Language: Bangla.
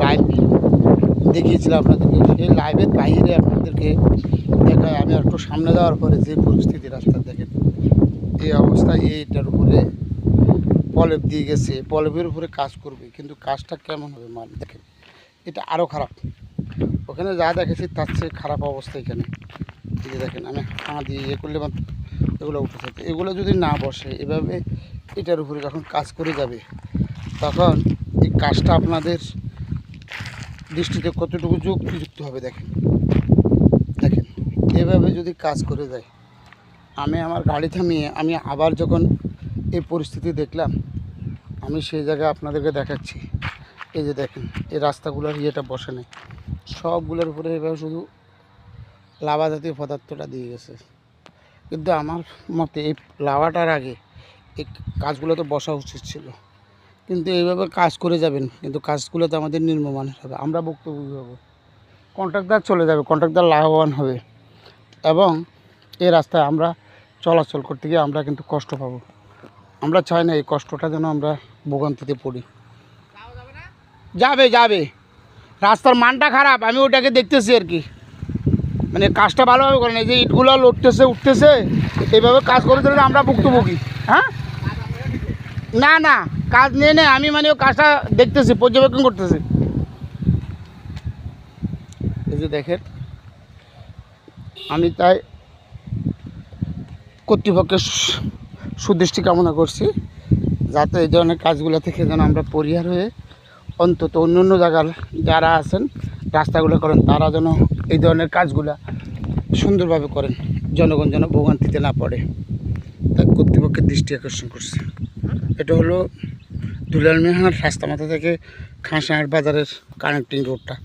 লাইভ দেখিয়েছিলাম আপনাদেরকে, সেই লাইভের বাইরে আপনাদেরকে দেখায়। আমি একটু সামনে যাওয়ার পরে যে পরিস্থিতি রাস্তা দেখেন, এই অবস্থায় এইটার উপরে পলেপ দিয়ে গেছে, পলেপের উপরে কাজ করবে, কিন্তু কাজটা কেমন হবে মান দেখেন, এটা আরও খারাপ। ওখানে যা দেখেছি তার চেয়ে খারাপ অবস্থা এখানে। এই যে দেখেন, আমি দিয়ে করলে মাত্র এগুলো উঠে থাকে। এগুলো যদি না বসে এভাবে এটার উপরে যখন কাজ করে যাবে, তখন এই কাজটা আপনাদের দৃষ্টিতে কতটুকু যুক্তিযুক্ত হবে দেখেন। দেখেন এভাবে যদি কাজ করে যায়, আমি আমার গাড়ি থামিয়ে আমি আবার যখন এই পরিস্থিতি দেখলাম, আমি সেই জায়গায় আপনাদেরকে দেখাচ্ছি। এই যে দেখেন, এই রাস্তাগুলোর ইয়েটা বসে নেই, সবগুলোর উপরে এভাবে শুধু লাভা জাতীয় পদার্থটা দিয়ে গেছে। কিন্তু আমার মতে এই লাভাটার আগে এই কাজগুলো তো বসা উচিত ছিল। কিন্তু এইভাবে কাজ করে যাবেন, কিন্তু কাজগুলো তো আমাদের নিম্নমানের হবে, আমরা ভুক্তভোগী হব, কন্ট্রাক্টর চলে যাবে, কন্ট্রাক্টর লাভবান হবে, এবং এই রাস্তায় আমরা চলাচল করতে গিয়ে আমরা কিন্তু কষ্ট পাবো। আমরা চাই না এই কষ্টটা যেন আমরা ভোগান্তিতে পড়ি। যাবে যাবে, রাস্তার মানটা খারাপ, আমি ওটাকে দেখতেছি আর কি। মানে কাজটা ভালোভাবে করেন, এই যে ইটগুলো লড়তেছে উঠতেছে, এইভাবে কাজ করে দিলে আমরা ভুক্তভোগী। হ্যাঁ, না না, কাজ নিয়ে নেই, আমি মানে ও কাজটা দেখতেছি, পর্যবেক্ষণ করতেছি। এই যে দেখেন, আমি তাই কর্তৃপক্ষের সুদৃষ্টি কামনা করছি, যাতে এই ধরনের কাজগুলো থেকে যেন আমরা পরিহার হয়ে অন্তত অন্য অন্য জায়গার যারা আছেন রাস্তাগুলো করেন, তারা যেন এই ধরনের কাজগুলো সুন্দরভাবে করেন, জনগণ যেন ভোগান্তিতে না পড়ে, তাই কর্তৃপক্ষের দৃষ্টি আকর্ষণ করছে। এটা হলো দুলাল মিয়ার রাস্তা মাথা থেকে খানসাহার বাজারের কানেক্টিং রোডটা।